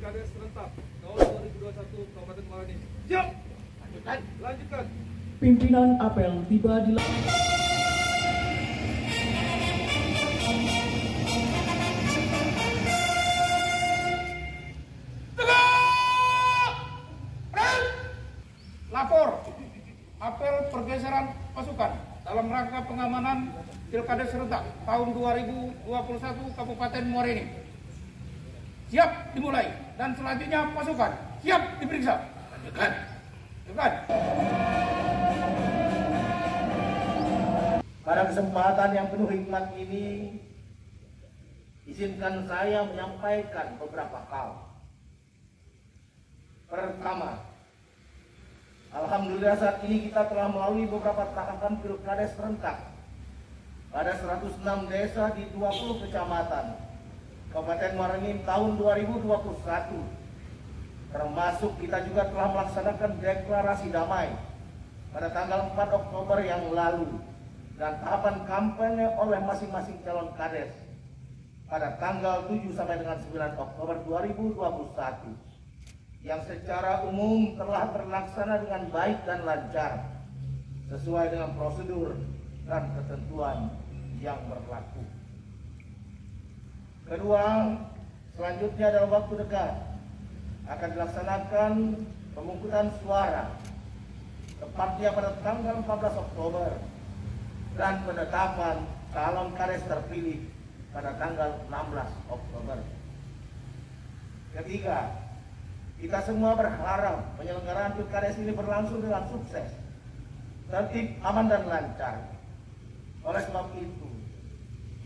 Pilkada serentak tahun 2021 Kabupaten Muara Enim. Siap. Lanjutkan. Pimpinan apel tiba di Lapor apel pergeseran pasukan dalam rangka pengamanan Pilkada serentak tahun 2021 Kabupaten Muara Enim. Siap dimulai dan selanjutnya pasukan siap diperiksa. Lanjutkan. Pada kesempatan yang penuh hikmat ini, izinkan saya menyampaikan beberapa hal. Pertama, alhamdulillah saat ini kita telah melalui beberapa tahapan pilkada serentak pada 106 desa di 20 kecamatan Kabupaten Muara Enim tahun 2021. Termasuk kita juga telah melaksanakan deklarasi damai pada tanggal 4 Oktober yang lalu dan tahapan kampanye oleh masing-masing calon kades pada tanggal 7 sampai dengan 9 Oktober 2021 yang secara umum telah terlaksana dengan baik dan lancar sesuai dengan prosedur dan ketentuan yang berlaku. Kedua, selanjutnya dalam waktu dekat akan dilaksanakan pemungutan suara tepatnya pada tanggal 14 Oktober dan penetapan calon kades terpilih pada tanggal 16 Oktober. Ketiga, kita semua berharap penyelenggaraan pilkades ini berlangsung dengan sukses, tertib, aman dan lancar. Oleh sebab itu,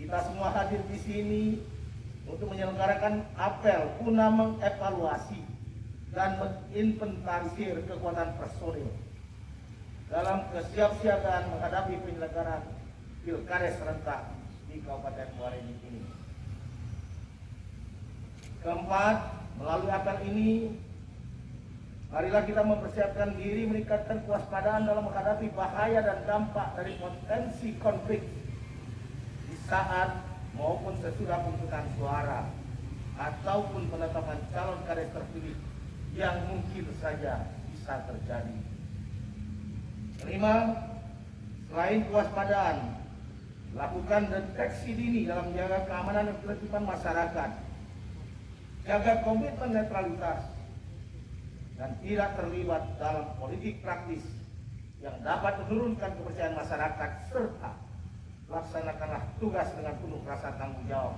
kita semua hadir di sini untuk menyelenggarakan apel guna mengevaluasi dan menginventarisir kekuatan personil dalam kesiapsiagaan menghadapi penyelenggaraan pilkada serentak di Kabupaten Muara Enim ini. Keempat, melalui apel ini, marilah kita mempersiapkan diri meningkatkan kewaspadaan dalam menghadapi bahaya dan dampak dari potensi konflik di saat maupun sesudah pemungutan suara ataupun penetapan calon kades terpilih yang mungkin saja bisa terjadi. Kelima, selain kewaspadaan, lakukan deteksi dini dalam menjaga keamanan dan ketertiban masyarakat, jaga komitmen netralitas, dan tidak terlibat dalam politik praktis yang dapat menurunkan kepercayaan masyarakat, serta laksanakanlah tugas dengan penuh rasa tanggung jawab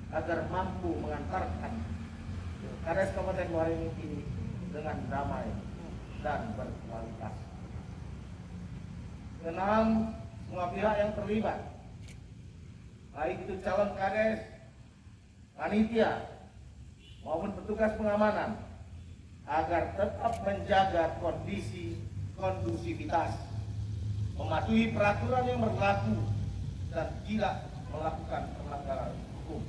agar mampu mengantarkan Pilkades Kabupaten Muara Enim ini dengan damai dan berkualitas. Keenam, semua pihak yang terlibat, baik itu calon kades, panitia maupun petugas pengamanan, agar tetap menjaga kondisi kondusivitas, mematuhi peraturan yang berlaku dan tidak melakukan pelanggaran hukum.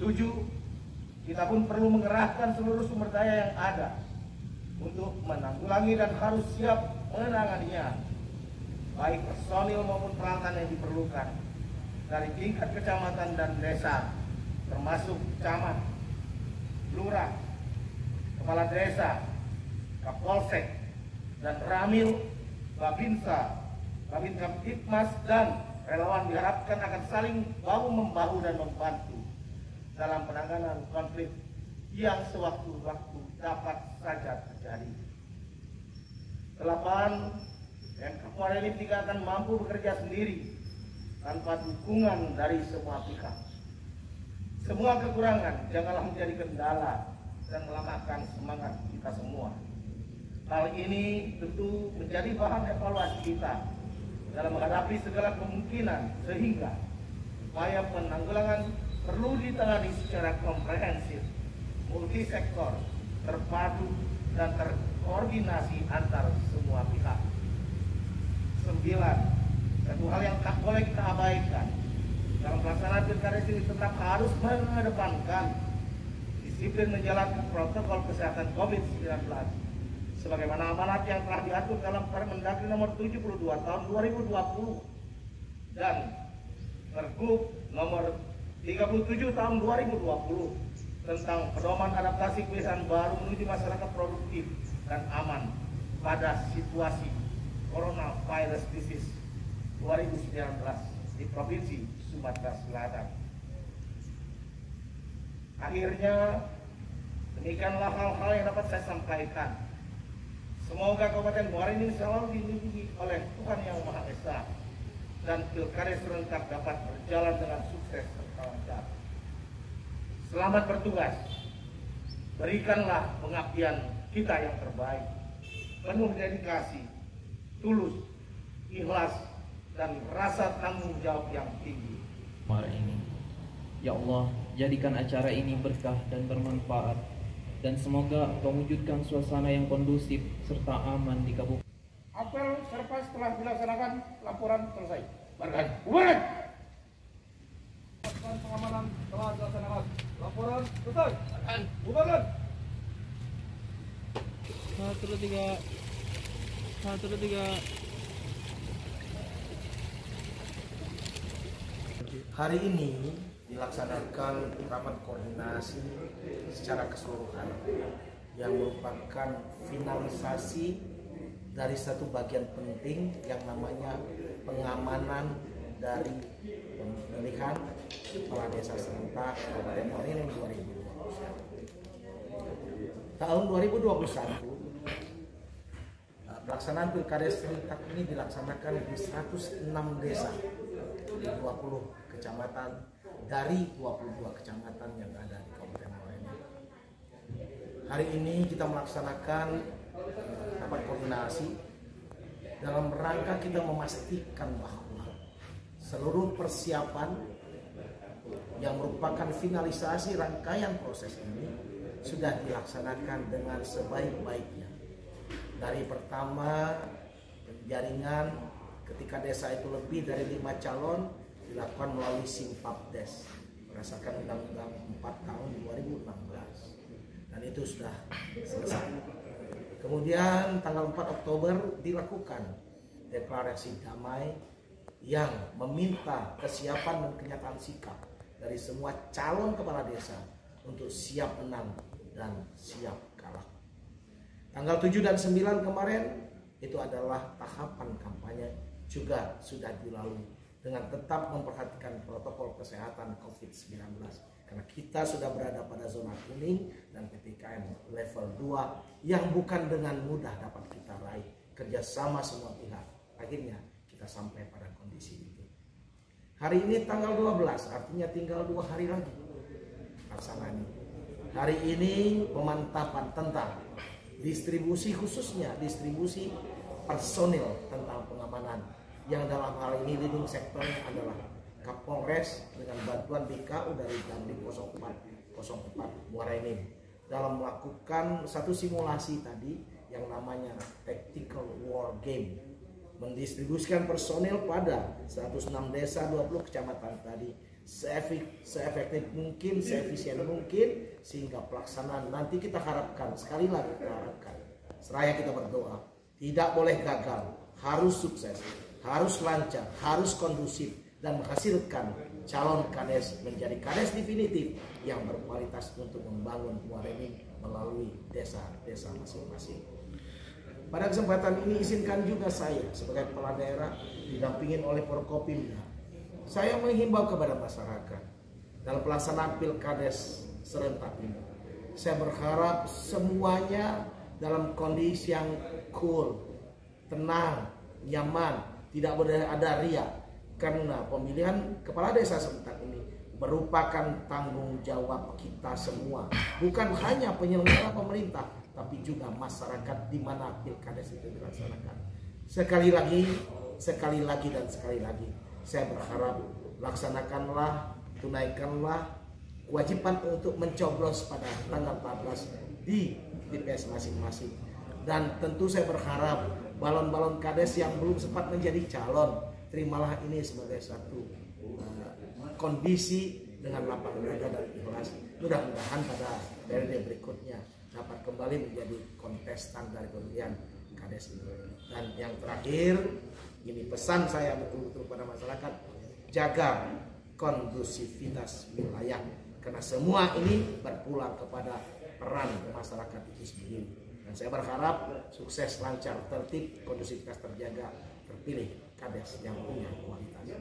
7. Kita pun perlu mengerahkan seluruh sumber daya yang ada untuk menanggulangi dan harus siap menanganinya, baik personil maupun peralatan yang diperlukan dari tingkat kecamatan dan desa, termasuk camat, lurah, kepala desa, kapolsek, dan ramil, babinsa, Babin Kamtibmas dan relawan diharapkan akan saling bahu-membahu dan membantu dalam penanganan konflik yang sewaktu-waktu dapat saja terjadi. 8. Pemkab Muara Enim tidak akan mampu bekerja sendiri tanpa dukungan dari semua pihak. Semua kekurangan janganlah menjadi kendala dan melemahkan semangat kita semua. Hal ini tentu menjadi bahan evaluasi kita dalam menghadapi segala kemungkinan, sehingga upaya penanggulangan perlu ditangani secara komprehensif, multisektor, terpadu, dan terkoordinasi antar semua pihak. 9. Satu hal yang tak boleh kita abaikan dalam pelaksanaan pilkada ini tetap harus mengedepankan disiplin menjalankan protokol kesehatan COVID-19 sebagaimana amanat yang telah diatur dalam Permendagri nomor 72 tahun 2020 dan Pergub nomor 37 tahun 2020 tentang pedoman adaptasi kebiasaan baru menuju masyarakat produktif dan aman pada situasi Coronavirus Disease 2019 di Provinsi Sumatera Selatan. Akhirnya, demikianlah hal-hal yang dapat saya sampaikan. Semoga Kabupaten Muara Enim selalu dilindungi oleh Tuhan Yang Maha Esa dan pilkada serentak dapat berjalan dengan sukses serta lancar. Selamat bertugas. Berikanlah pengabdian kita yang terbaik, penuh dedikasi, tulus, ikhlas, dan rasa tanggung jawab yang tinggi. Muara Enim. Ya Allah, jadikan acara ini berkah dan bermanfaat, dan semoga Kau wujudkan suasana yang kondusif serta aman di kabupaten. Apel serpas telah dilaksanakan, laporan selesai. Berkah. Bubaran. Pasukan pengamanan telah dilaksanakan. Laporan selesai. Bubarkan. 1, 2, 3. 1, 2, 3. Hari ini dilaksanakan rapat koordinasi secara keseluruhan yang merupakan finalisasi dari satu bagian penting yang namanya pengamanan dari pemilihan kepala desa serentak Kabupaten Muara Enim 2021. Tahun 2021 pelaksanaan pilkada serentak ini dilaksanakan di 106 desa di 20 kecamatan dari 22 kecamatan yang ada di Kabupaten Muara Enim. Hari ini kita melaksanakan rapat koordinasi dalam rangka kita memastikan bahwa seluruh persiapan yang merupakan finalisasi rangkaian proses ini sudah dilaksanakan dengan sebaik-baiknya. Dari pertama penjaringan ketika desa itu lebih dari 5 calon dilakukan melalui Simpapdes berdasarkan Undang-Undang 4 tahun 2016 dan itu sudah selesai. Kemudian tanggal 4 Oktober dilakukan deklarasi damai yang meminta kesiapan dan kenyataan sikap dari semua calon kepala desa untuk siap menang dan siap kalah. Tanggal 7 dan 9 kemarin itu adalah tahapan kampanye juga sudah dilalui dengan tetap memperhatikan protokol kesehatan COVID-19 karena kita sudah berada pada zona kuning dan PPKM level 2 yang bukan dengan mudah dapat kita raih kerjasama semua pihak. Akhirnya kita sampai pada kondisi itu. Hari ini tanggal 12 artinya tinggal 2 hari lagi pelaksanaan. Hari ini pemantapan tentang distribusi, khususnya distribusi personil tentang pengamanan yang dalam hal ini leading sektornya adalah Kapolres dengan bantuan BKU dari Dandim 0404 Muara Enim dalam melakukan satu simulasi tadi yang namanya Tactical War Game, mendistribusikan personil pada 106 desa 20 kecamatan tadi seefektif mungkin, seefisien mungkin sehingga pelaksanaan nanti kita harapkan, sekali lagi kita harapkan, seraya kita berdoa, tidak boleh gagal, harus sukses, harus lancar, harus kondusif dan menghasilkan calon kades menjadi kades definitif yang berkualitas untuk membangun Muara Enim melalui desa-desa masing-masing. Pada kesempatan ini izinkan juga saya sebagai kepala daerah didampingin oleh Forkopimda, saya menghimbau kepada masyarakat dalam pelaksanaan pilkades serentak ini. Saya berharap semuanya dalam kondisi yang cool, tenang, nyaman, tidak boleh ada riak karena pemilihan kepala desa serentak ini merupakan tanggung jawab kita semua, bukan hanya penyelenggara pemerintah tapi juga masyarakat di mana pilkades itu dilaksanakan. Sekali lagi dan sekali lagi saya berharap laksanakanlah, tunaikanlah kewajiban untuk mencoblos pada tanggal 14 di TPS masing-masing. Dan tentu saya berharap balon-balon kades yang belum sempat menjadi calon, terimalah ini sebagai satu kondisi dengan lapang dada dan ikhlas. Mudah-mudahan pada periode berikutnya dapat kembali menjadi kontestan dari pemilihan kades ini. Dan yang terakhir, ini pesan saya betul-betul pada masyarakat, jaga kondusivitas wilayah Karena semua ini berpulang kepada peran masyarakat itu sendiri. Dan saya berharap sukses, lancar, tertib, kondusivitas terjaga, terpilih Kades yang punya kualitas.